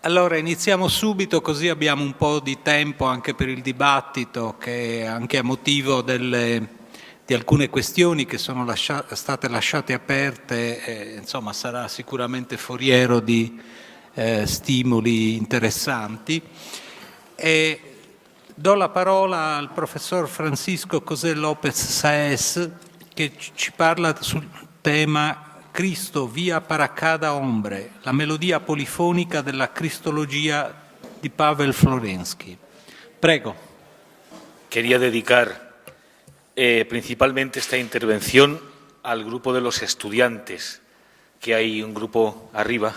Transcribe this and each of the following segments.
Allora iniziamo subito, così abbiamo un po' di tempo anche per il dibattito, che anche a motivo di alcune questioni che sono state lasciate aperte, insomma sarà sicuramente foriero di stimoli interessanti. E do la parola al professor Francisco José López Sáez, che ci parla sul tema Cristo via para cada hombre, la melodia polifonica della Cristologia di Pavel Florensky. Prego. Quería dedicar principalmente esta intervención al grupo de los estudiantes, que hay un grupo arriba,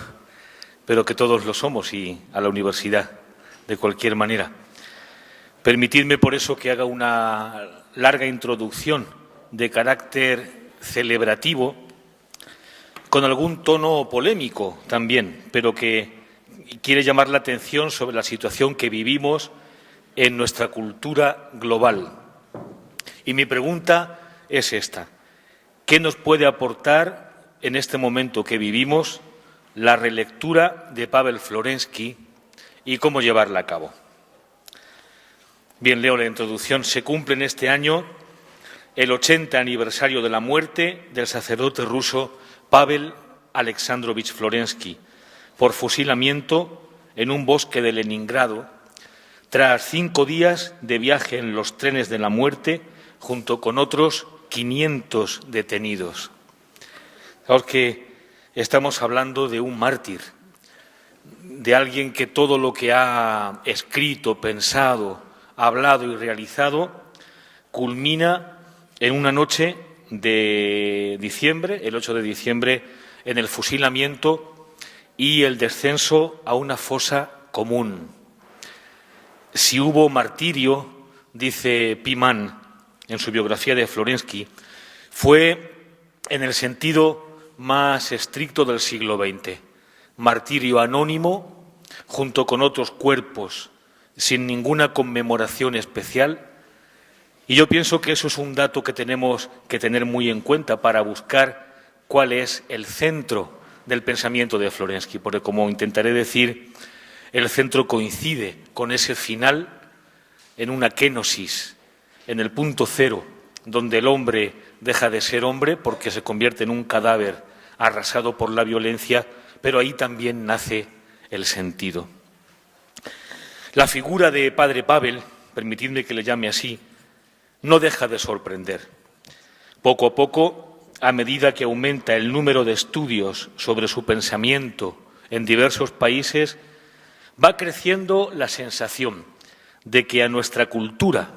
pero que todos lo somos, y a la universidad, de cualquier manera. Permitidme por eso que haga una larga introducción de carácter celebrativo, con algún tono polémico también, pero que quiere llamar la atención sobre la situación que vivimos en nuestra cultura global. Y mi pregunta es esta: ¿qué nos puede aportar en este momento que vivimos la relectura de Pavel Florensky y cómo llevarla a cabo? Bien, leo la introducción. Se cumple en este año el 80 aniversario de la muerte del sacerdote ruso Pavel Alexandrovich Florensky por fusilamiento en un bosque de Leningrado, tras 5 días de viaje en los trenes de la muerte junto con otros 500 detenidos. Sabemos que estamos hablando de un mártir, de alguien que todo lo que ha escrito, pensado, hablado y realizado culmina en una noche de diciembre, el 8 de diciembre, en el fusilamiento y el descenso a una fosa común. Si hubo martirio, dice Piman en su biografía de Florensky, fue en el sentido más estricto del siglo XX. Martirio anónimo, junto con otros cuerpos, sin ninguna conmemoración especial. Y yo pienso que eso es un dato que tenemos que tener muy en cuenta para buscar cuál es el centro del pensamiento de Florensky, porque, como intentaré decir, el centro coincide con ese final en una kénosis, en el punto cero, donde el hombre deja de ser hombre porque se convierte en un cadáver arrasado por la violencia, pero ahí también nace el sentido. La figura de Padre Pavel, permitidme que le llame así, no deja de sorprender. Poco a poco, a medida que aumenta el número de estudios sobre su pensamiento en diversos países, va creciendo la sensación de que a nuestra cultura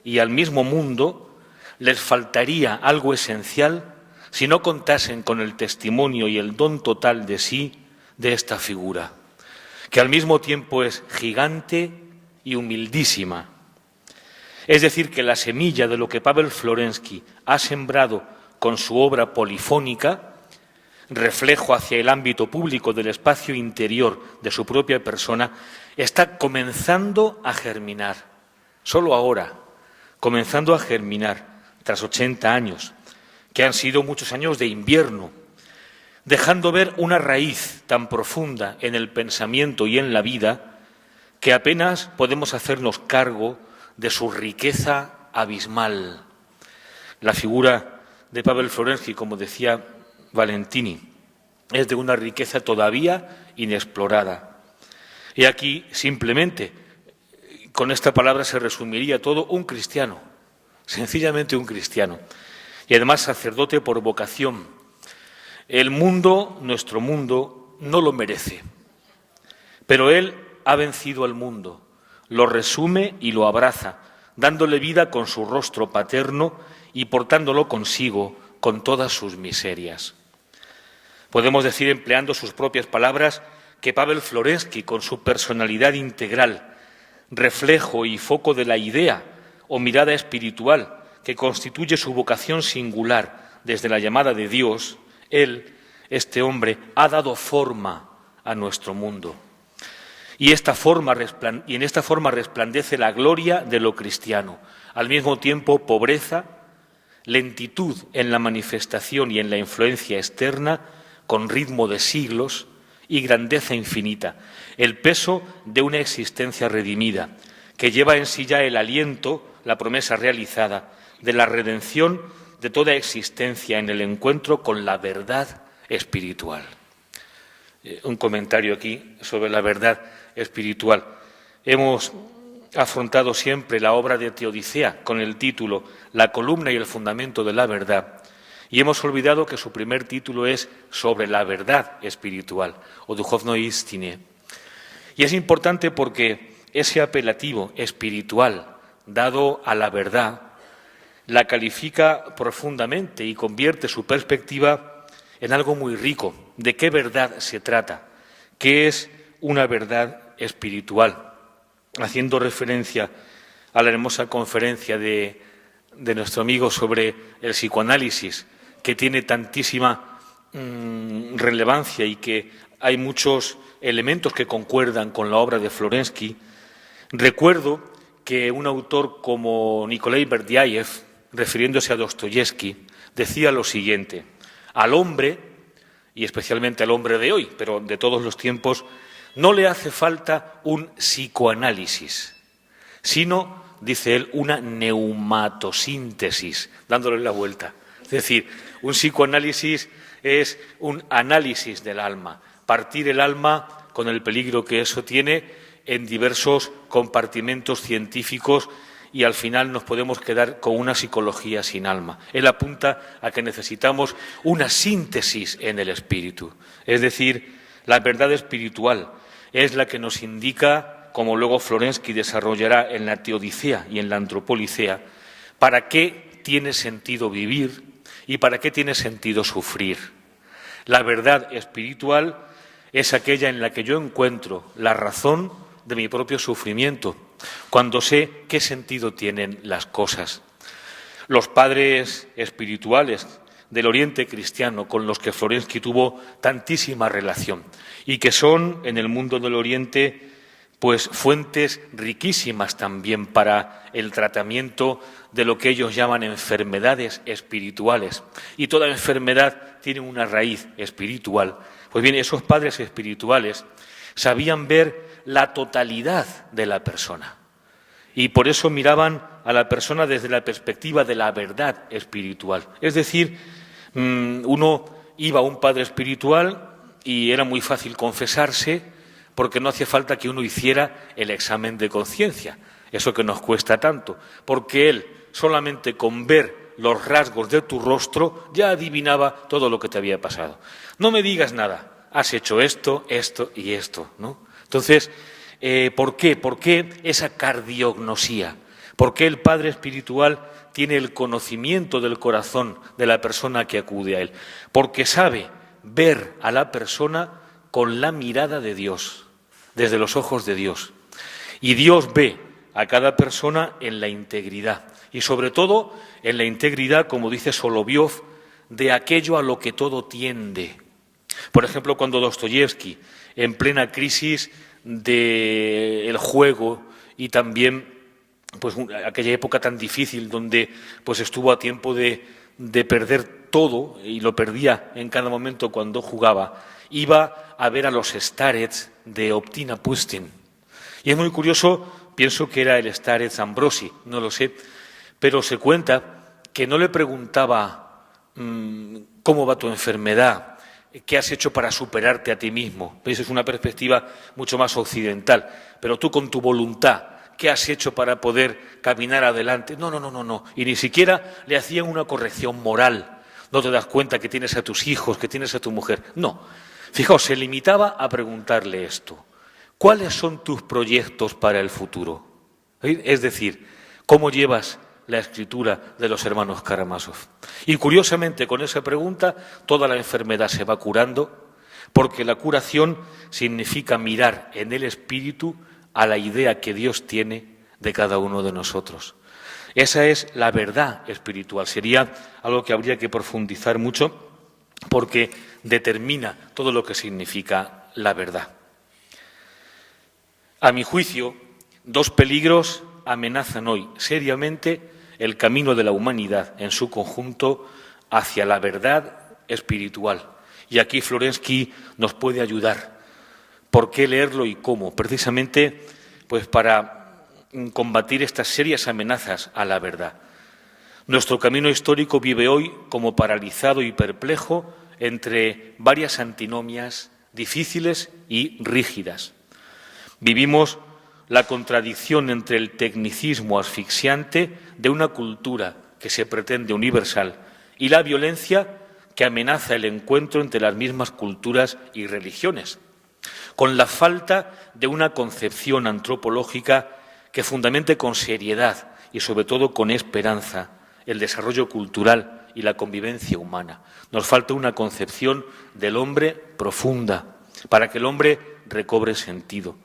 y al mismo mundo les faltaría algo esencial si no contasen con el testimonio y el don total de sí de esta figura, que al mismo tiempo es gigante y humildísima. Es decir, que la semilla de lo que Pavel Florensky ha sembrado con su obra polifónica, reflejo hacia el ámbito público del espacio interior de su propia persona, está comenzando a germinar, solo ahora, comenzando a germinar, tras 80 años, que han sido muchos años de invierno, dejando ver una raíz tan profunda en el pensamiento y en la vida que apenas podemos hacernos cargo de su riqueza abismal. La figura de Pavel Florensky, como decía Valentini, es de una riqueza todavía inexplorada. Y aquí, simplemente, con esta palabra se resumiría todo: un cristiano, sencillamente un cristiano, y además sacerdote por vocación. El mundo, nuestro mundo, no lo merece, pero él ha vencido al mundo, lo resume y lo abraza, dándole vida con su rostro paterno y portándolo consigo con todas sus miserias. Podemos decir, empleando sus propias palabras, que Pavel Florensky, con su personalidad integral, reflejo y foco de la idea o mirada espiritual que constituye su vocación singular desde la llamada de Dios, él, este hombre, ha dado forma a nuestro mundo. Y en esta forma resplandece la gloria de lo cristiano, al mismo tiempo pobreza, lentitud en la manifestación y en la influencia externa, con ritmo de siglos, y grandeza infinita, el peso de una existencia redimida, que lleva en sí ya el aliento, la promesa realizada, de la redención de toda existencia en el encuentro con la verdad espiritual. Un comentario aquí sobre la verdad espiritual. Hemos afrontado siempre la obra de Teodicea con el título La columna y el fundamento de la verdad, y hemos olvidado que su primer título es sobre la verdad espiritual, o duchovno istine. Y es importante porque ese apelativo espiritual dado a la verdad la califica profundamente y convierte su perspectiva en algo muy rico. ¿De qué verdad se trata? ¿Qué es una verdad espiritual? Haciendo referencia a la hermosa conferencia de nuestro amigo sobre el psicoanálisis, que tiene tantísima relevancia y que hay muchos elementos que concuerdan con la obra de Florensky, recuerdo que un autor como Nikolai Berdyaev, refiriéndose a Dostoyevsky, decía lo siguiente: al hombre, y especialmente al hombre de hoy, pero de todos los tiempos, no le hace falta un psicoanálisis, sino, dice él, una neumatosíntesis, dándole la vuelta. Es decir, un psicoanálisis es un análisis del alma, partir el alma, con el peligro que eso tiene, en diversos compartimentos científicos, y al final nos podemos quedar con una psicología sin alma. Él apunta a que necesitamos una síntesis en el espíritu, es decir, la verdad espiritual es la que nos indica, como luego Florensky desarrollará en la Teodicea y en la Antropolicea, para qué tiene sentido vivir y para qué tiene sentido sufrir. La verdad espiritual es aquella en la que yo encuentro la razón de mi propio sufrimiento, cuando sé qué sentido tienen las cosas. Los padres espirituales del Oriente cristiano, con los que Florensky tuvo tantísima relación y que son en el mundo del Oriente pues fuentes riquísimas también para el tratamiento de lo que ellos llaman enfermedades espirituales. Y toda enfermedad tiene una raíz espiritual. Pues bien, esos padres espirituales sabían ver la totalidad de la persona y por eso miraban a la persona desde la perspectiva de la verdad espiritual. Es decir, uno iba a un padre espiritual y era muy fácil confesarse porque no hacía falta que uno hiciera el examen de conciencia, eso que nos cuesta tanto, porque él solamente con ver los rasgos de tu rostro ya adivinaba todo lo que te había pasado. No me digas nada, has hecho esto, esto y esto, ¿no? Entonces, ¿por qué? ¿Por qué esa cardiognosía? ¿Por qué el padre espiritual tiene el conocimiento del corazón de la persona que acude a él? Porque sabe ver a la persona con la mirada de Dios, desde los ojos de Dios. Y Dios ve a cada persona en la integridad, y sobre todo en la integridad, como dice Soloviov, de aquello a lo que todo tiende. Por ejemplo, cuando Dostoyevsky, en plena crisis del juego y también pues aquella época tan difícil donde pues estuvo a tiempo de perder todo y lo perdía en cada momento cuando jugaba, iba a ver a los starets de Optina Pustin. Y es muy curioso, pienso que era el starets Ambrosi, no lo sé, pero se cuenta que no le preguntaba cómo va tu enfermedad, ¿qué has hecho para superarte a ti mismo? Esa es una perspectiva mucho más occidental. Pero tú con tu voluntad, ¿qué has hecho para poder caminar adelante? No. Y ni siquiera le hacían una corrección moral. No te das cuenta que tienes a tus hijos, que tienes a tu mujer. No. Fijaos, se limitaba a preguntarle esto. ¿Cuáles son tus proyectos para el futuro? Es decir, ¿cómo llevas la escritura de los hermanos Karamazov? Y curiosamente, con esa pregunta, toda la enfermedad se va curando, porque la curación significa mirar en el espíritu a la idea que Dios tiene de cada uno de nosotros. Esa es la verdad espiritual. Sería algo que habría que profundizar mucho, porque determina todo lo que significa la verdad. A mi juicio, dos peligros amenazan hoy seriamente el camino de la humanidad en su conjunto hacia la verdad espiritual. Y aquí Florensky nos puede ayudar ¿Por qué leerlo y cómo? Precisamente pues para combatir estas serias amenazas a la verdad. Nuestro camino histórico vive hoy como paralizado y perplejo entre varias antinomias difíciles y rígidas. Vivimos la contradicción entre el tecnicismo asfixiante de una cultura que se pretende universal y la violencia que amenaza el encuentro entre las mismas culturas y religiones, con la falta de una concepción antropológica que fundamente con seriedad y sobre todo con esperanza el desarrollo cultural y la convivencia humana. Nos falta una concepción del hombre profunda, para que el hombre recobre sentido.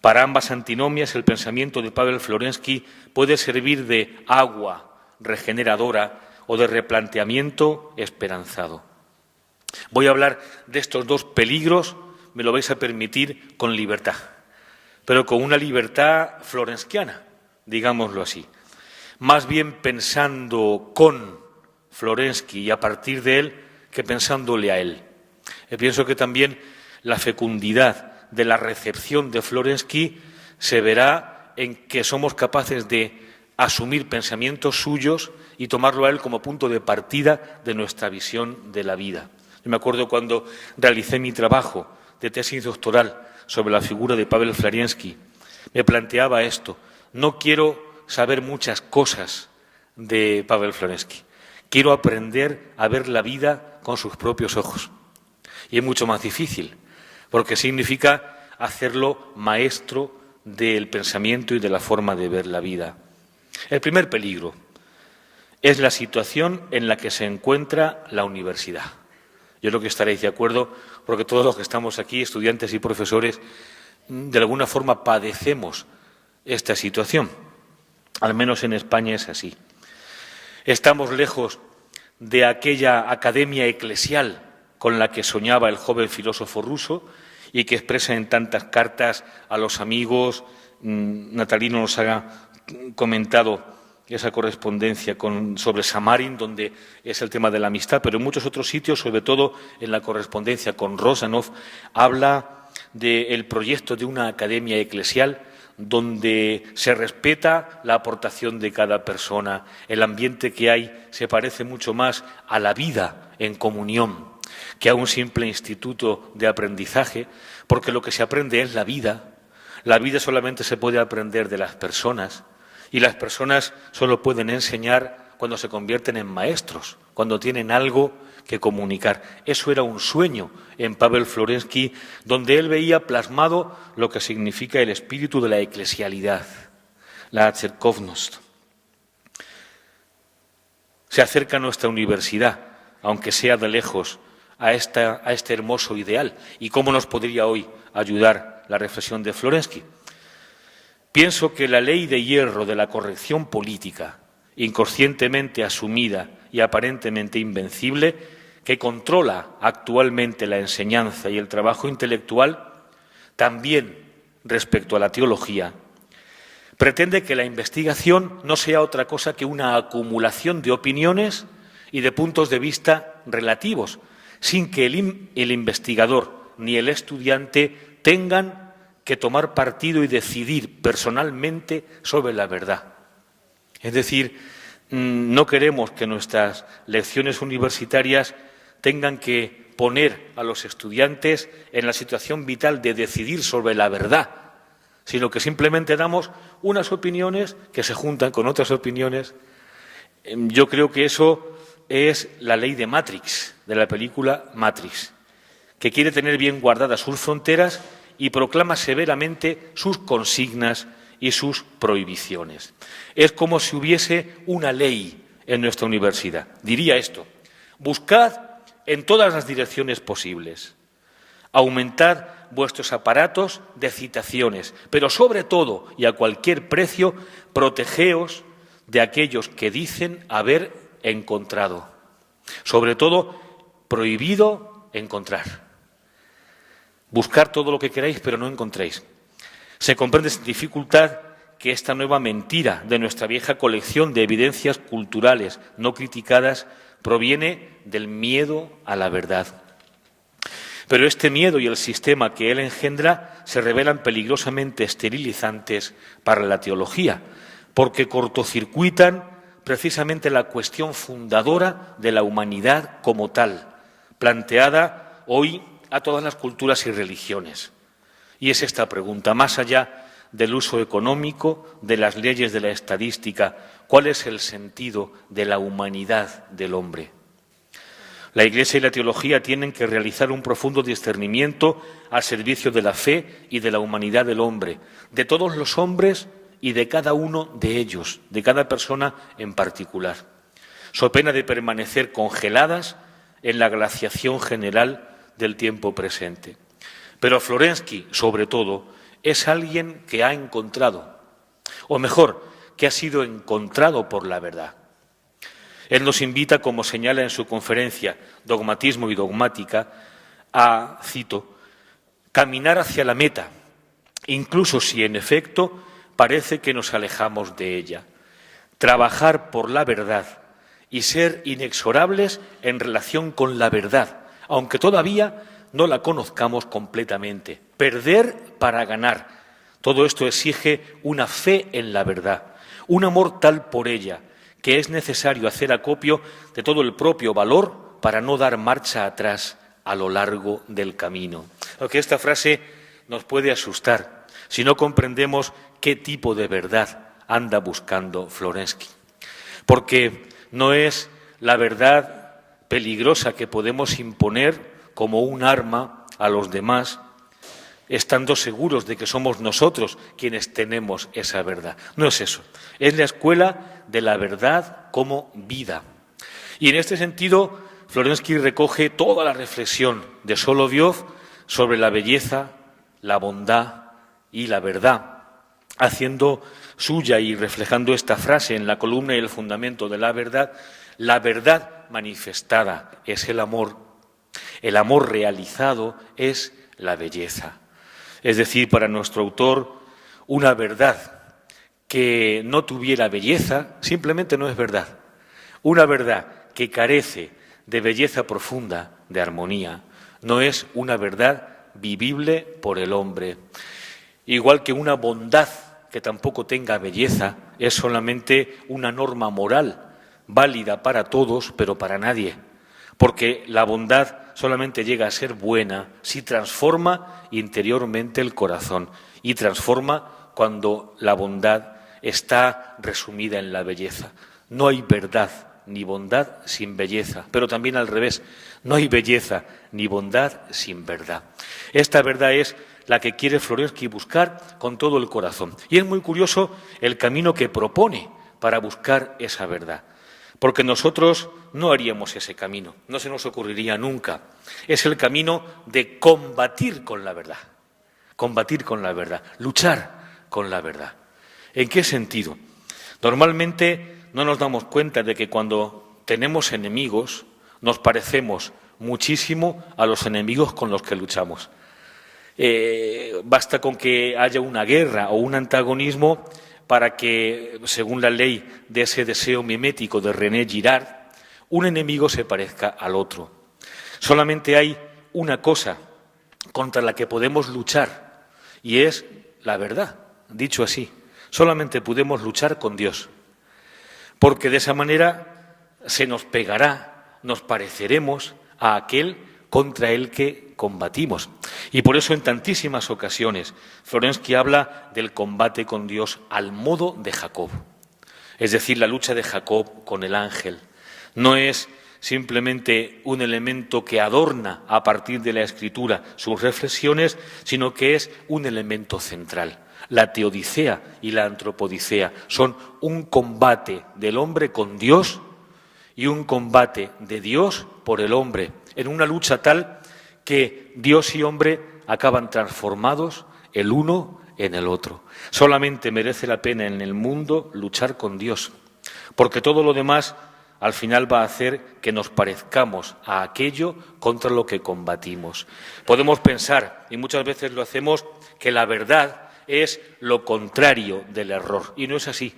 Para ambas antinomias, el pensamiento de Pavel Florensky puede servir de agua regeneradora o de replanteamiento esperanzado. Voy a hablar de estos dos peligros, me lo vais a permitir, con libertad, pero con una libertad florenskiana, digámoslo así. Más bien pensando con Florensky y a partir de él que pensándole a él. Pienso que también la fecundidad de la recepción de Florensky se verá en que somos capaces de asumir pensamientos suyos y tomarlo a él como punto de partida de nuestra visión de la vida. Yo me acuerdo cuando realicé mi trabajo de tesis doctoral sobre la figura de Pavel Florensky, me planteaba esto: no quiero saber muchas cosas de Pavel Florensky. Quiero aprender a ver la vida con sus propios ojos. Y es mucho más difícil, porque significa hacerlo maestro del pensamiento y de la forma de ver la vida. El primer peligro es la situación en la que se encuentra la universidad. Yo creo que estaréis de acuerdo, porque todos los que estamos aquí, estudiantes y profesores, de alguna forma padecemos esta situación. Al menos en España es así. Estamos lejos de aquella academia eclesial con la que soñaba el joven filósofo ruso y que expresa en tantas cartas a los amigos. Natalino nos ha comentado esa correspondencia sobre Samarin, donde es el tema de la amistad, pero en muchos otros sitios, sobre todo en la correspondencia con Rozanov, habla del proyecto de una academia eclesial donde se respeta la aportación de cada persona. El ambiente que hay se parece mucho más a la vida en comunión que a un simple instituto de aprendizaje, porque lo que se aprende es la vida. La vida solamente se puede aprender de las personas, y las personas solo pueden enseñar cuando se convierten en maestros, cuando tienen algo que comunicar. Eso era un sueño en Pavel Florensky, donde él veía plasmado lo que significa el espíritu de la eclesialidad, la cerkovnost. Se acerca a nuestra universidad, aunque sea de lejos, a este hermoso ideal. ¿Y cómo nos podría hoy ayudar la reflexión de Florensky? Pienso que la ley de hierro de la corrección política, inconscientemente asumida y aparentemente invencible, que controla actualmente la enseñanza y el trabajo intelectual, también respecto a la teología, pretende que la investigación no sea otra cosa que una acumulación de opiniones y de puntos de vista relativos, sin que el investigador ni el estudiante tengan que tomar partido y decidir personalmente sobre la verdad. Es decir, no queremos que nuestras lecciones universitarias tengan que poner a los estudiantes en la situación vital de decidir sobre la verdad, sino que simplemente damos unas opiniones que se juntan con otras opiniones. Yo creo que eso es la ley de Matrix, de la película Matrix, que quiere tener bien guardadas sus fronteras y proclama severamente sus consignas y sus prohibiciones. Es como si hubiese una ley en nuestra universidad. Diría esto: buscad en todas las direcciones posibles, aumentad vuestros aparatos de citaciones, pero sobre todo y a cualquier precio, protegeos de aquellos que dicen haber encontrado. Sobre todo, prohibido encontrar. Buscar todo lo que queráis, pero no encontréis. Se comprende sin dificultad que esta nueva mentira de nuestra vieja colección de evidencias culturales no criticadas proviene del miedo a la verdad. Pero este miedo y el sistema que él engendra se revelan peligrosamente esterilizantes para la teología, porque cortocircuitan precisamente la cuestión fundadora de la humanidad como tal, planteada hoy a todas las culturas y religiones. Y es esta pregunta, más allá del uso económico, de las leyes de la estadística, ¿cuál es el sentido de la humanidad del hombre? La Iglesia y la teología tienen que realizar un profundo discernimiento al servicio de la fe y de la humanidad del hombre, de todos los hombres y de cada uno de ellos, de cada persona en particular, so pena de permanecer congeladas en la glaciación general del tiempo presente. Pero Florensky, sobre todo, es alguien que ha encontrado, o mejor, que ha sido encontrado por la verdad. Él nos invita, como señala en su conferencia Dogmatismo y Dogmática, a, cito, caminar hacia la meta, incluso si en efecto parece que nos alejamos de ella, trabajar por la verdad y ser inexorables en relación con la verdad, aunque todavía no la conozcamos completamente. Perder para ganar. Todo esto exige una fe en la verdad, un amor tal por ella, que es necesario hacer acopio de todo el propio valor para no dar marcha atrás a lo largo del camino. Aunque esta frase nos puede asustar si no comprendemos qué tipo de verdad anda buscando Florensky. Porque no es la verdad peligrosa que podemos imponer como un arma a los demás, estando seguros de que somos nosotros quienes tenemos esa verdad. No es eso. Es la escuela de la verdad como vida. Y en este sentido, Florensky recoge toda la reflexión de Soloviov sobre la belleza, la bondad y la verdad, haciendo suya y reflejando esta frase en la columna y el fundamento de la verdad manifestada es el amor realizado es la belleza. Es decir, para nuestro autor, una verdad que no tuviera belleza simplemente no es verdad. Una verdad que carece de belleza profunda, de armonía, no es una verdad vivible por el hombre. Igual que una bondad que tampoco tenga belleza es solamente una norma moral válida para todos, pero para nadie. Porque la bondad solamente llega a ser buena si transforma interiormente el corazón y transforma cuando la bondad está resumida en la belleza. No hay verdad ni bondad sin belleza, pero también al revés, no hay belleza ni bondad sin verdad. Esta verdad es la que quiere Florensky buscar con todo el corazón. Y es muy curioso el camino que propone para buscar esa verdad. Porque nosotros no haríamos ese camino, no se nos ocurriría nunca. Es el camino de combatir con la verdad, luchar con la verdad. ¿En qué sentido? Normalmente no nos damos cuenta de que cuando tenemos enemigos nos parecemos muchísimo a los enemigos con los que luchamos. Basta con que haya una guerra o un antagonismo para que, según la ley de ese deseo mimético de René Girard, un enemigo se parezca al otro. Solamente hay una cosa contra la que podemos luchar y es la verdad, dicho así. Solamente podemos luchar con Dios, porque de esa manera se nos pegará, nos pareceremos a aquel contra el que combatimos. Y por eso en tantísimas ocasiones Florensky habla del combate con Dios al modo de Jacob. Es decir, la lucha de Jacob con el ángel. No es simplemente un elemento que adorna a partir de la Escritura sus reflexiones, sino que es un elemento central. La teodicea y la antropodicea son un combate del hombre con Dios y un combate de Dios por el hombre, en una lucha tal que Dios y hombre acaban transformados el uno en el otro. Solamente merece la pena en el mundo luchar con Dios, porque todo lo demás al final va a hacer que nos parezcamos a aquello contra lo que combatimos. Podemos pensar, y muchas veces lo hacemos, que la verdad es lo contrario del error, y no es así.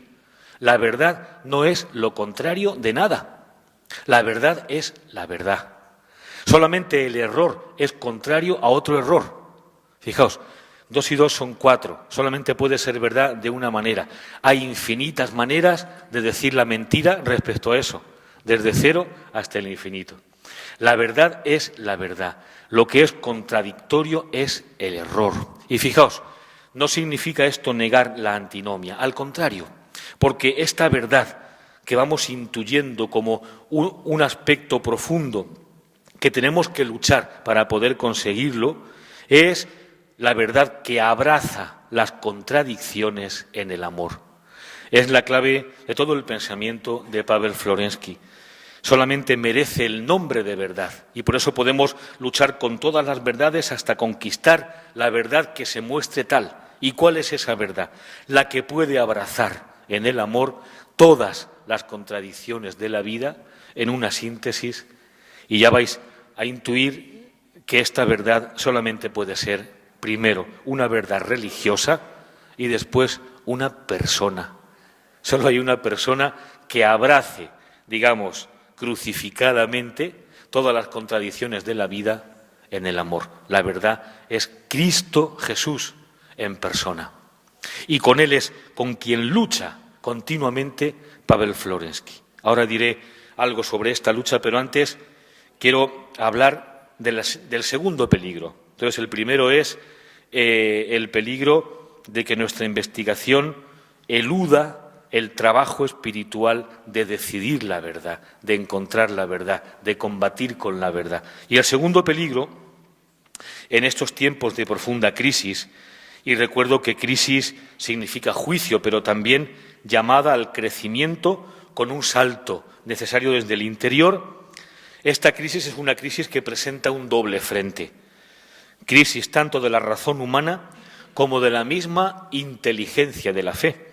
La verdad no es lo contrario de nada. La verdad es la verdad. Solamente el error es contrario a otro error. Fijaos, 2 y 2 son 4. Solamente puede ser verdad de una manera. Hay infinitas maneras de decir la mentira respecto a eso, desde 0 hasta el infinito. La verdad es la verdad. Lo que es contradictorio es el error. Y fijaos, no significa esto negar la antinomia, al contrario, porque esta verdad que vamos intuyendo como un aspecto profundo que tenemos que luchar para poder conseguirlo, es la verdad que abraza las contradicciones en el amor. Es la clave de todo el pensamiento de Pavel Florensky. Solamente merece el nombre de verdad y por eso podemos luchar con todas las verdades hasta conquistar la verdad que se muestre tal. ¿Y cuál es esa verdad? La que puede abrazar en el amor todas las contradicciones de la vida en una síntesis, y ya vais a intuir que esta verdad solamente puede ser, primero, una verdad religiosa y después una persona. Solo hay una persona que abrace, digamos, crucificadamente todas las contradicciones de la vida en el amor. La verdad es Cristo Jesús en persona. Y con Él es con quien lucha continuamente Pavel Florensky. Ahora diré algo sobre esta lucha, pero antes quiero hablar del segundo peligro. Entonces, el primero es el peligro de que nuestra investigación eluda el trabajo espiritual de decidir la verdad, de encontrar la verdad, de combatir con la verdad. Y el segundo peligro, en estos tiempos de profunda crisis, y recuerdo que crisis significa juicio, pero también llamada al crecimiento con un salto necesario desde el interior, esta crisis es una crisis que presenta un doble frente. Crisis tanto de la razón humana como de la misma inteligencia de la fe.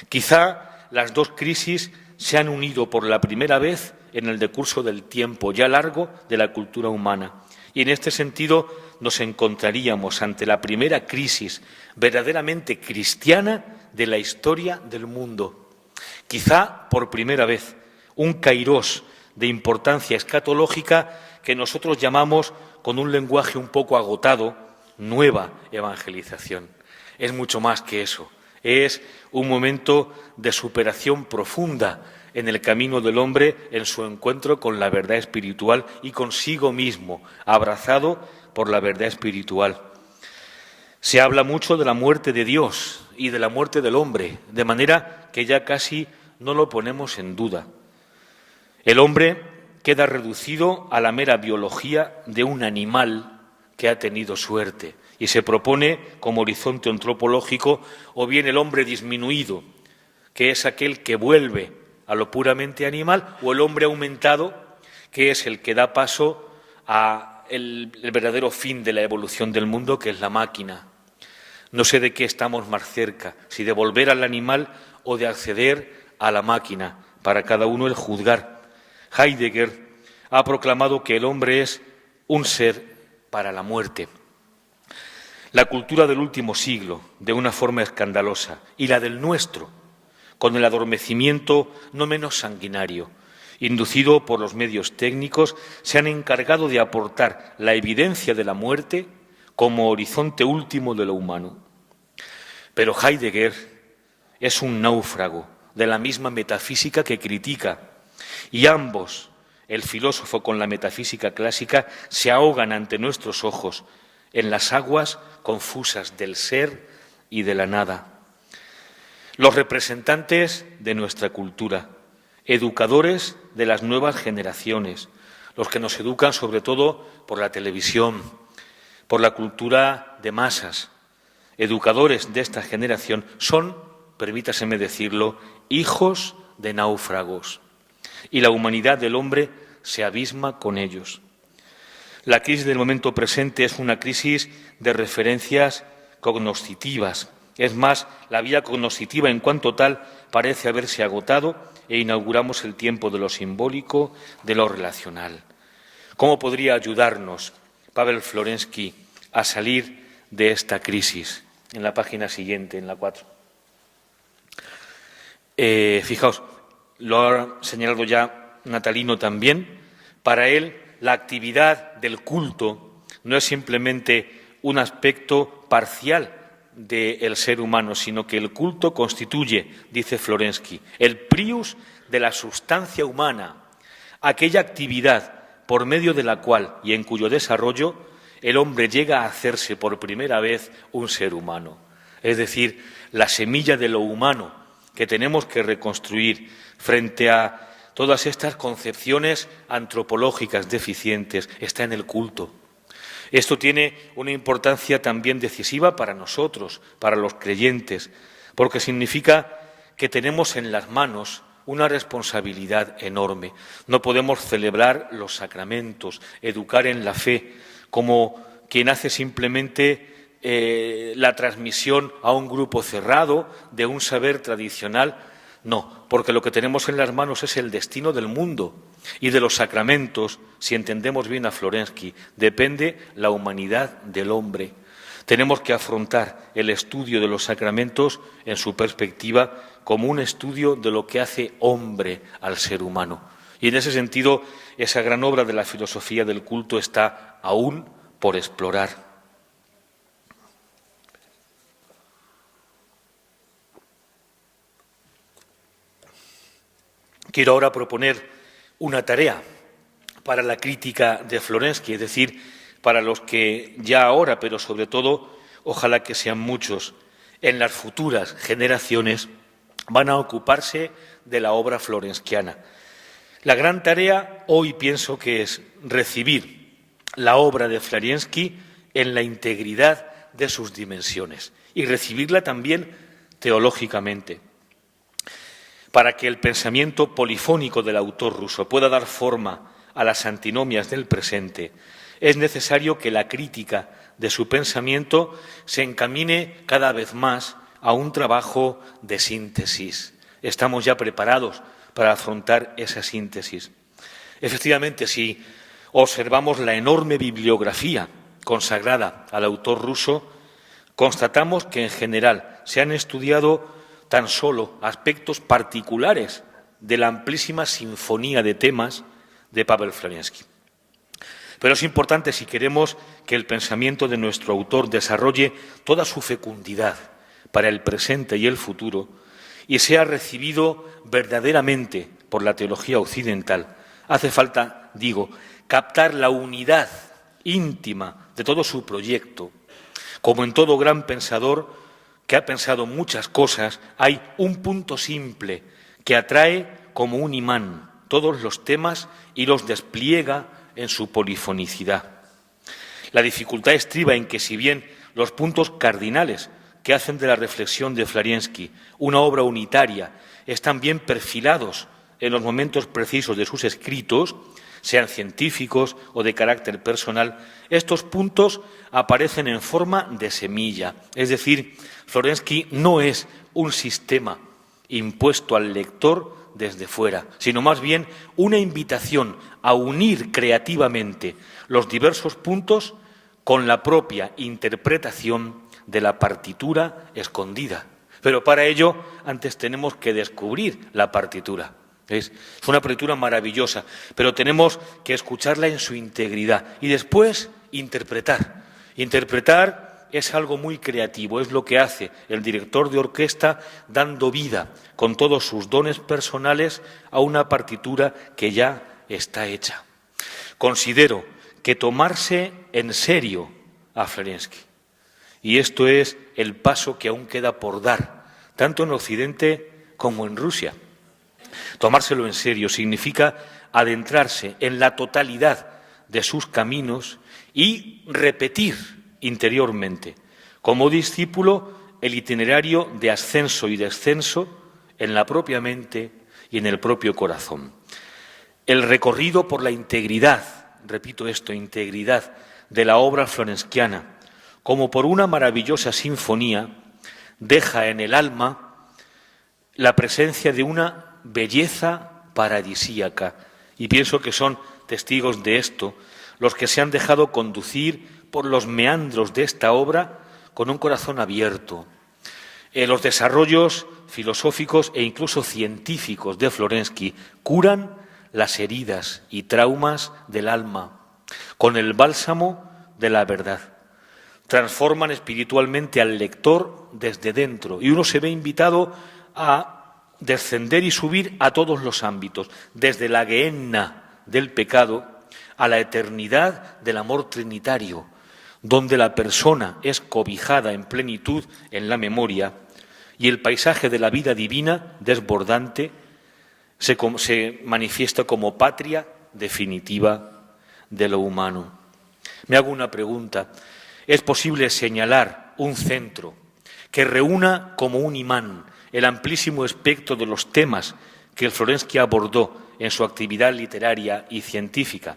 Quizá las dos crisis se han unido por la primera vez en el decurso del tiempo ya largo de la cultura humana. Y en este sentido nos encontraríamos ante la primera crisis verdaderamente cristiana de la historia del mundo. Quizá por primera vez un kairós de importancia escatológica que nosotros llamamos, con un lenguaje un poco agotado, nueva evangelización. Es mucho más que eso. Es un momento de superación profunda en el camino del hombre en su encuentro con la verdad espiritual y consigo mismo, abrazado por la verdad espiritual. Se habla mucho de la muerte de Dios y de la muerte del hombre, de manera que ya casi no lo ponemos en duda. El hombre queda reducido a la mera biología de un animal que ha tenido suerte y se propone como horizonte antropológico o bien el hombre disminuido, que es aquel que vuelve a lo puramente animal, o el hombre aumentado, que es el que da paso a el verdadero fin de la evolución del mundo, que es la máquina. No sé de qué estamos más cerca, si de volver al animal o de acceder a la máquina, para cada uno el juzgar. Heidegger ha proclamado que el hombre es un ser para la muerte. La cultura del último siglo, de una forma escandalosa, y la del nuestro, con el adormecimiento no menos sanguinario, inducido por los medios técnicos, se han encargado de aportar la evidencia de la muerte como horizonte último de lo humano. Pero Heidegger es un náufrago de la misma metafísica que critica, y ambos, el filósofo con la metafísica clásica, se ahogan ante nuestros ojos en las aguas confusas del ser y de la nada. Los representantes de nuestra cultura, educadores de las nuevas generaciones, los que nos educan sobre todo por la televisión, por la cultura de masas, educadores de esta generación, son, permítaseme decirlo, hijos de náufragos. Y la humanidad del hombre se abisma con ellos. La crisis del momento presente es una crisis de referencias cognoscitivas. Es más, la vía cognoscitiva en cuanto tal parece haberse agotado e inauguramos el tiempo de lo simbólico, de lo relacional. ¿Cómo podría ayudarnos Pavel Florensky a salir de esta crisis? En la página siguiente, en la 4. Fijaos, lo ha señalado ya Natalino también. Para él, la actividad del culto no es simplemente un aspecto parcial del ser humano, sino que el culto constituye, dice Florensky, el prius de la sustancia humana, aquella actividad por medio de la cual y en cuyo desarrollo el hombre llega a hacerse por primera vez un ser humano. Es decir, la semilla de lo humano que tenemos que reconstruir frente a todas estas concepciones antropológicas deficientes está en el culto. Esto tiene una importancia también decisiva para nosotros, para los creyentes, porque significa que tenemos en las manos una responsabilidad enorme. No podemos celebrar los sacramentos, educar en la fe, como quien hace simplemente la transmisión a un grupo cerrado de un saber tradicional. No, porque lo que tenemos en las manos es el destino del mundo y de los sacramentos, si entendemos bien a Florensky, depende la humanidad del hombre. Tenemos que afrontar el estudio de los sacramentos en su perspectiva como un estudio de lo que hace hombre al ser humano. Y en ese sentido, esa gran obra de la filosofía del culto está aún por explorar. Quiero ahora proponer una tarea para la crítica de Florensky, es decir, para los que ya ahora, pero sobre todo, ojalá que sean muchos, en las futuras generaciones, van a ocuparse de la obra florenskiana. La gran tarea hoy pienso que es recibir la obra de Florensky en la integridad de sus dimensiones y recibirla también teológicamente. Para que el pensamiento polifónico del autor ruso pueda dar forma a las antinomias del presente, es necesario que la crítica de su pensamiento se encamine cada vez más a un trabajo de síntesis. Estamos ya preparados para afrontar esa síntesis. Efectivamente, si observamos la enorme bibliografía consagrada al autor ruso, constatamos que en general se han estudiado tan solo aspectos particulares de la amplísima sinfonía de temas de Pavel Florensky. Pero es importante, si queremos que el pensamiento de nuestro autor desarrolle toda su fecundidad para el presente y el futuro y sea recibido verdaderamente por la teología occidental, hace falta, captar la unidad íntima de todo su proyecto. Como en todo gran pensador que ha pensado muchas cosas, hay un punto simple que atrae como un imán todos los temas y los despliega en su polifonicidad. La dificultad estriba en que, si bien los puntos cardinales que hacen de la reflexión de Florensky una obra unitaria están bien perfilados en los momentos precisos de sus escritos, sean científicos o de carácter personal, estos puntos aparecen en forma de semilla. Es decir, Florensky no es un sistema impuesto al lector desde fuera, sino más bien una invitación a unir creativamente los diversos puntos con la propia interpretación de la partitura escondida. Pero para ello, antes tenemos que descubrir la partitura. Es una partitura maravillosa, pero tenemos que escucharla en su integridad y después interpretar. Interpretar es algo muy creativo, es lo que hace el director de orquesta dando vida con todos sus dones personales a una partitura que ya está hecha. Considero que tomarse en serio a Florensky, y esto es el paso que aún queda por dar, tanto en Occidente como en Rusia. Tomárselo en serio significa adentrarse en la totalidad de sus caminos y repetir interiormente, como discípulo, el itinerario de ascenso y descenso en la propia mente y en el propio corazón. El recorrido por la integridad, repito esto, integridad de la obra florenskiana, como por una maravillosa sinfonía, deja en el alma la presencia de una belleza paradisíaca. Y pienso que son testigos de esto los que se han dejado conducir por los meandros de esta obra con un corazón abierto. Los desarrollos filosóficos e incluso científicos de Florensky curan las heridas y traumas del alma con el bálsamo de la verdad. Transforman espiritualmente al lector desde dentro y uno se ve invitado a descender y subir a todos los ámbitos, desde la gehenna del pecado a la eternidad del amor trinitario, donde la persona es cobijada en plenitud en la memoria y el paisaje de la vida divina desbordante se manifiesta como patria definitiva de lo humano. Me hago una pregunta. ¿Es posible señalar un centro que reúna como un imán el amplísimo espectro de los temas que el Florensky abordó en su actividad literaria y científica?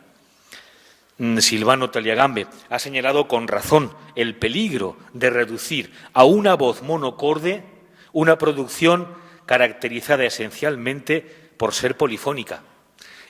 Silvano Tagliagambe ha señalado con razón el peligro de reducir a una voz monocorde una producción caracterizada esencialmente por ser polifónica.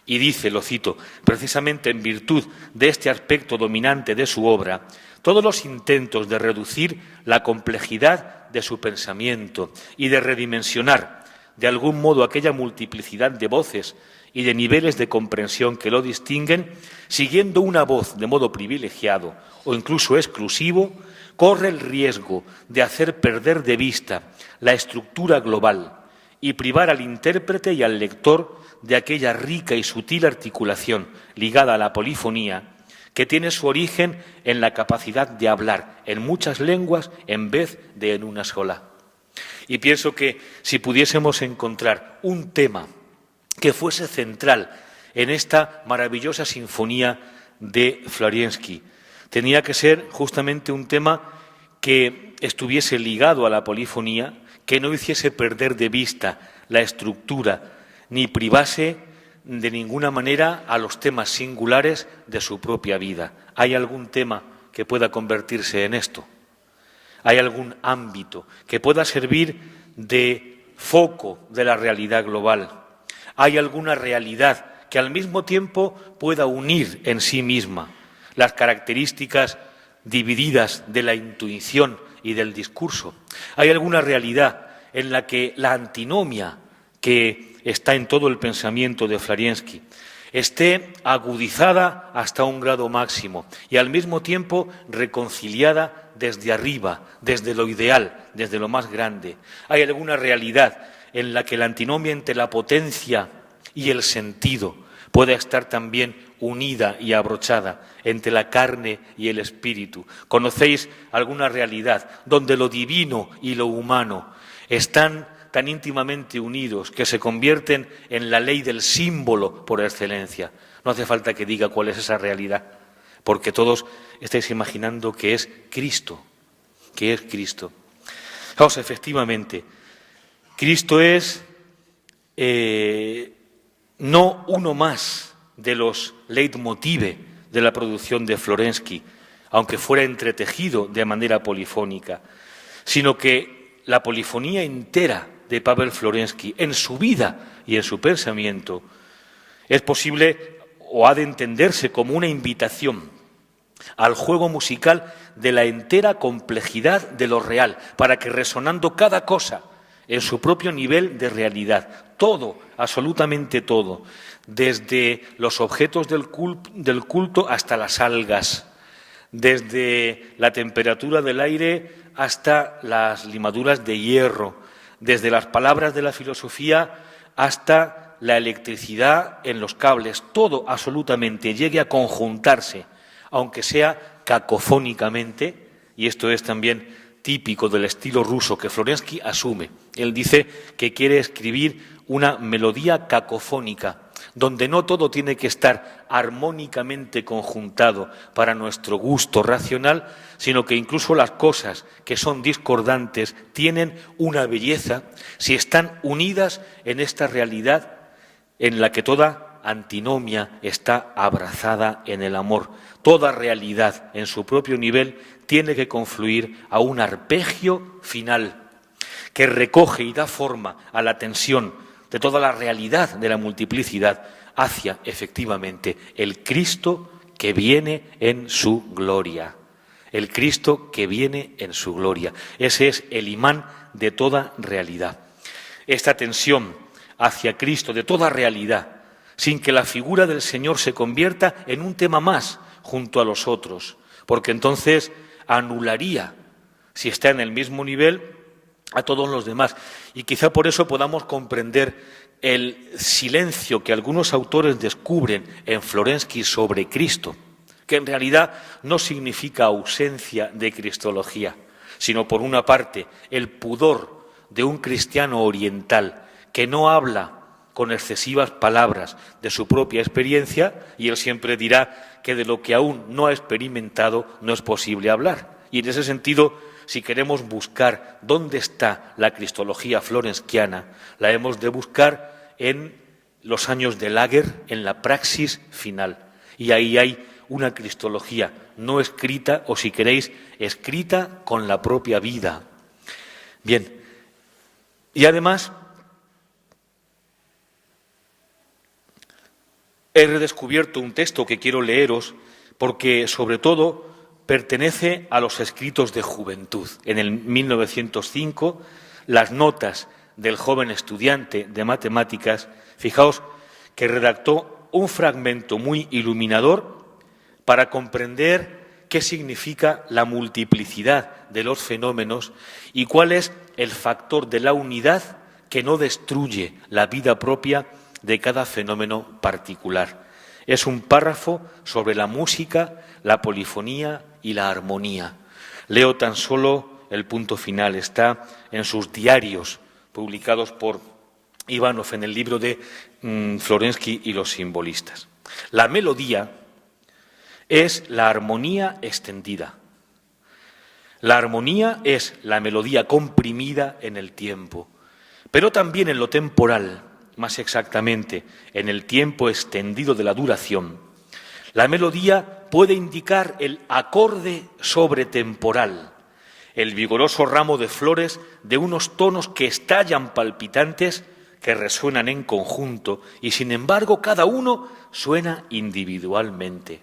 Y dice, lo cito, precisamente en virtud de este aspecto dominante de su obra, todos los intentos de reducir la complejidad de su pensamiento y de redimensionar de algún modo aquella multiplicidad de voces y de niveles de comprensión que lo distinguen, siguiendo una voz de modo privilegiado o incluso exclusivo, corre el riesgo de hacer perder de vista la estructura global y privar al intérprete y al lector de aquella rica y sutil articulación ligada a la polifonía que tiene su origen en la capacidad de hablar en muchas lenguas en vez de en una sola. Y pienso que si pudiésemos encontrar un tema que fuese central en esta maravillosa sinfonía de Florensky, tenía que ser justamente un tema que estuviese ligado a la polifonía, que no hiciese perder de vista la estructura, ni privase de ninguna manera a los temas singulares de su propia vida. ¿Hay algún tema que pueda convertirse en esto? ¿Hay algún ámbito que pueda servir de foco de la realidad global? ¿Hay alguna realidad que al mismo tiempo pueda unir en sí misma las características divididas de la intuición y del discurso? ¿Hay alguna realidad en la que la antinomia que está en todo el pensamiento de Florensky esté agudizada hasta un grado máximo y al mismo tiempo reconciliada desde arriba, desde lo ideal, desde lo más grande? ¿Hay alguna realidad en la que la antinomia entre la potencia y el sentido pueda estar también unida y abrochada entre la carne y el espíritu? ¿Conocéis alguna realidad donde lo divino y lo humano están tan íntimamente unidos que se convierten en la ley del símbolo por excelencia? No hace falta que diga cuál es esa realidad, porque todos estáis imaginando que es Cristo, que es Cristo. Vamos, efectivamente, Cristo es no uno más de los leitmotive de la producción de Florensky, aunque fuera entretejido de manera polifónica, sino que la polifonía entera de Pavel Florensky, en su vida y en su pensamiento, es posible o ha de entenderse como una invitación al juego musical de la entera complejidad de lo real, para que resonando cada cosa en su propio nivel de realidad, todo, absolutamente todo, desde los objetos del culto hasta las algas, desde la temperatura del aire hasta las limaduras de hierro, desde las palabras de la filosofía hasta la electricidad en los cables, todo absolutamente llegue a conjuntarse, aunque sea cacofónicamente, y esto es también típico del estilo ruso que Florensky asume. Él dice que quiere escribir una melodía cacofónica, donde no todo tiene que estar armónicamente conjuntado para nuestro gusto racional, sino que incluso las cosas que son discordantes tienen una belleza si están unidas en esta realidad en la que toda antinomia está abrazada en el amor. Toda realidad en su propio nivel tiene que confluir a un arpegio final que recoge y da forma a la tensión de toda la realidad de la multiplicidad hacia, efectivamente, el Cristo que viene en su gloria. El Cristo que viene en su gloria. Ese es el imán de toda realidad. Esta tensión hacia Cristo de toda realidad sin que la figura del Señor se convierta en un tema más junto a los otros, porque entonces anularía, si está en el mismo nivel, a todos los demás. Y quizá por eso podamos comprender el silencio que algunos autores descubren en Florensky sobre Cristo, que en realidad no significa ausencia de cristología, sino por una parte el pudor de un cristiano oriental que no habla con excesivas palabras de su propia experiencia, y él siempre dirá que de lo que aún no ha experimentado no es posible hablar. Y en ese sentido, si queremos buscar dónde está la cristología florenskiana, la hemos de buscar en los años de Lager, en la praxis final. Y ahí hay una cristología no escrita, o si queréis, escrita con la propia vida. Bien, y además he redescubierto un texto que quiero leeros porque, sobre todo, pertenece a los escritos de juventud. En el 1905, las notas del joven estudiante de matemáticas, fijaos que redactó un fragmento muy iluminador para comprender qué significa la multiplicidad de los fenómenos y cuál es el factor de la unidad que no destruye la vida propia de cada fenómeno particular. Es un párrafo sobre la música, la polifonía y la armonía. Leo tan solo el punto final, está en sus diarios publicados por Ivanov en el libro de Florensky y los simbolistas. La melodía es la armonía extendida. La armonía es la melodía comprimida en el tiempo, pero también en lo temporal, más exactamente en el tiempo extendido de la duración. La melodía puede indicar el acorde sobretemporal, el vigoroso ramo de flores de unos tonos que estallan palpitantes, que resuenan en conjunto y, sin embargo, cada uno suena individualmente.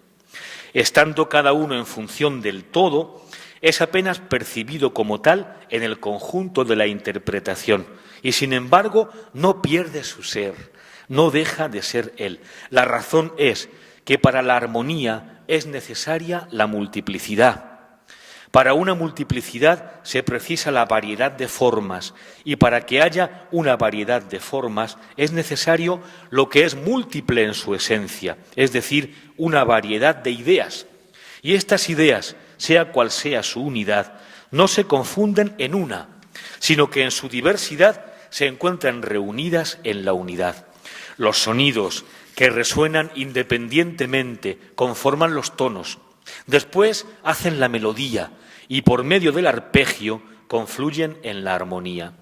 Estando cada uno en función del todo, es apenas percibido como tal en el conjunto de la interpretación y, sin embargo, no pierde su ser, no deja de ser él. La razón es que para la armonía es necesaria la multiplicidad. Para una multiplicidad se precisa la variedad de formas y para que haya una variedad de formas es necesario lo que es múltiple en su esencia, es decir, una variedad de ideas. Y estas ideas, sea cual sea su unidad, no se confunden en una, sino que en su diversidad se encuentran reunidas en la unidad. Los sonidos que resuenan independientemente conforman los tonos, después hacen la melodía y por medio del arpegio confluyen en la armonía.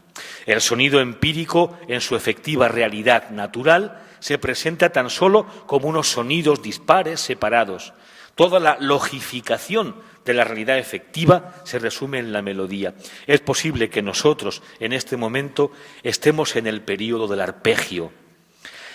El sonido empírico, en su efectiva realidad natural, se presenta tan solo como unos sonidos dispares separados. Toda la logificación de la realidad efectiva se resume en la melodía. Es posible que nosotros, en este momento, estemos en el período del arpegio,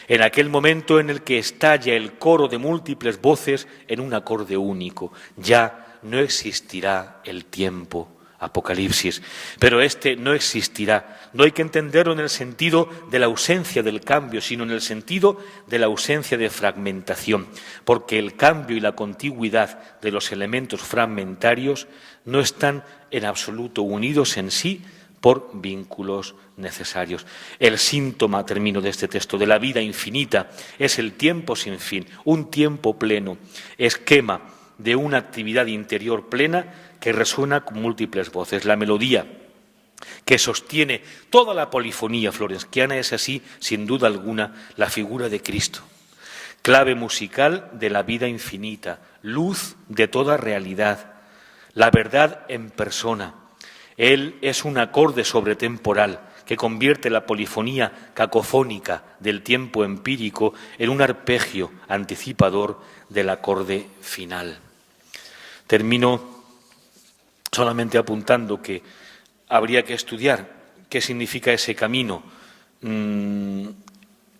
en aquel momento en el que estalla el coro de múltiples voces en un acorde único. Ya no existirá el tiempo, Apocalipsis, pero este no existirá. No hay que entenderlo en el sentido de la ausencia del cambio, sino en el sentido de la ausencia de fragmentación, porque el cambio y la contigüidad de los elementos fragmentarios no están en absoluto unidos en sí por vínculos necesarios. El síntoma, termino de este texto, de la vida infinita es el tiempo sin fin, un tiempo pleno, esquema de una actividad interior plena que resuena con múltiples voces. La melodía que sostiene toda la polifonía florenskiana es así, sin duda alguna, la figura de Cristo, clave musical de la vida infinita, luz de toda realidad, la verdad en persona. Él es un acorde sobretemporal que convierte la polifonía cacofónica del tiempo empírico en un arpegio anticipador del acorde final. Termino solamente apuntando que habría que estudiar qué significa ese camino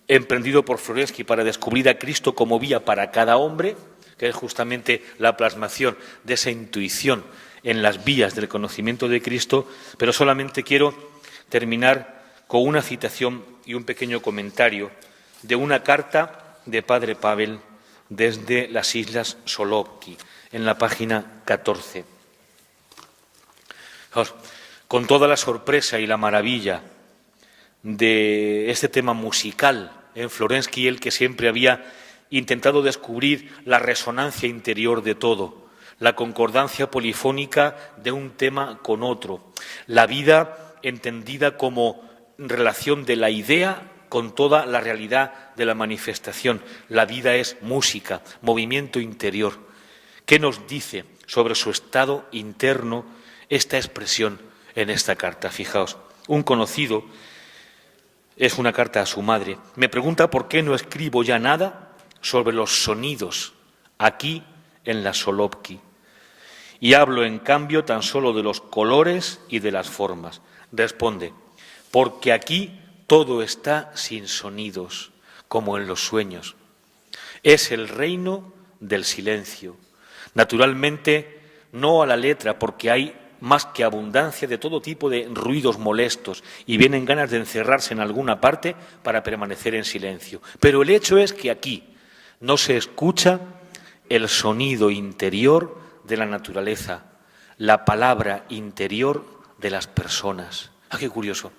emprendido por Florensky para descubrir a Cristo como vía para cada hombre, que es justamente la plasmación de esa intuición en las vías del conocimiento de Cristo, pero solamente quiero terminar con una citación y un pequeño comentario de una carta de Padre Pavel desde las Islas Solovki, en la página 14. Con toda la sorpresa y la maravilla de este tema musical en Florensky, el que siempre había intentado descubrir la resonancia interior de todo, la concordancia polifónica de un tema con otro, la vida entendida como relación de la idea con toda la realidad de la manifestación. La vida es música, movimiento interior. ¿Qué nos dice sobre su estado interno esta expresión en esta carta? Fijaos, un conocido, es una carta a su madre, me pregunta por qué no escribo ya nada sobre los sonidos aquí en la Solovki y hablo en cambio tan solo de los colores y de las formas. Responde, porque aquí todo está sin sonidos, como en los sueños. Es el reino del silencio. Naturalmente, no a la letra, porque hay más que abundancia de todo tipo de ruidos molestos y vienen ganas de encerrarse en alguna parte para permanecer en silencio. Pero el hecho es que aquí no se escucha el sonido interior de la naturaleza, la palabra interior de las personas. ¡Ah, qué curioso!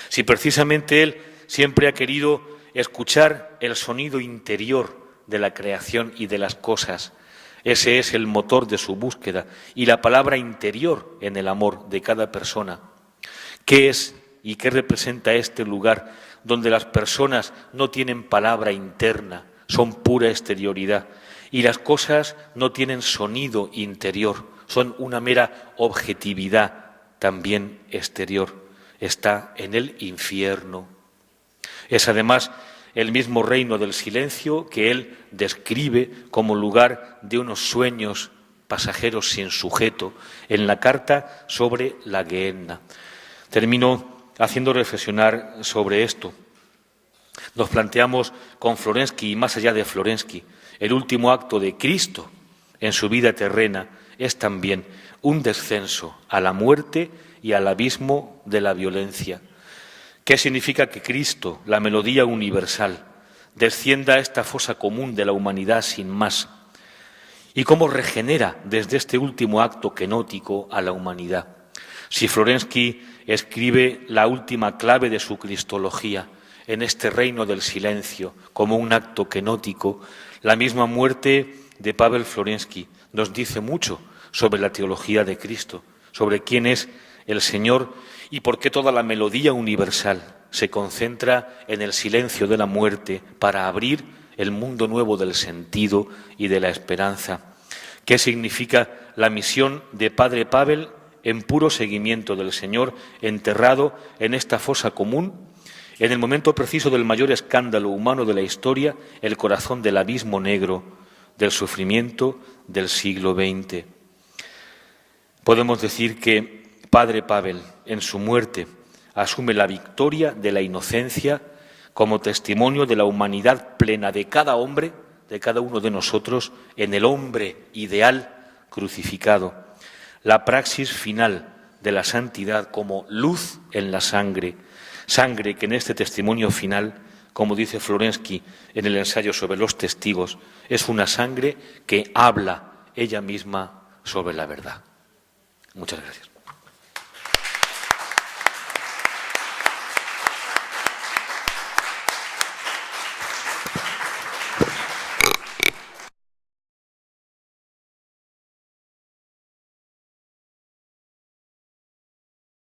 Si precisamente él siempre ha querido escuchar el sonido interior de la creación y de las cosas, ese es el motor de su búsqueda y la palabra interior en el amor de cada persona. ¿Qué es y qué representa este lugar donde las personas no tienen palabra interna, son pura exterioridad y las cosas no tienen sonido interior, son una mera objetividad también exterior? Está en el infierno. Es además el mismo reino del silencio que él describe como lugar de unos sueños pasajeros sin sujeto en la carta sobre la Gehenna. Termino haciendo reflexionar sobre esto. Nos planteamos con Florensky y más allá de Florensky, el último acto de Cristo en su vida terrena es también un descenso a la muerte y al abismo de la violencia. ¿Qué significa que Cristo, la melodía universal, descienda a esta fosa común de la humanidad sin más? ¿Y cómo regenera desde este último acto kenótico a la humanidad? Si Florensky escribe la última clave de su cristología en este reino del silencio como un acto kenótico, la misma muerte de Pavel Florensky nos dice mucho sobre la teología de Cristo, sobre quién es el Señor y por qué toda la melodía universal se concentra en el silencio de la muerte para abrir el mundo nuevo del sentido y de la esperanza. ¿Qué significa la misión de Padre Pavel en puro seguimiento del Señor, enterrado en esta fosa común, en el momento preciso del mayor escándalo humano de la historia, el corazón del abismo negro del sufrimiento del siglo XX? Podemos decir que Padre Pavel, en su muerte, asume la victoria de la inocencia como testimonio de la humanidad plena de cada hombre, de cada uno de nosotros, en el hombre ideal crucificado. La praxis final de la santidad como luz en la sangre, sangre que en este testimonio final, como dice Florensky en el ensayo sobre los testigos, es una sangre que habla ella misma sobre la verdad. Muchas gracias.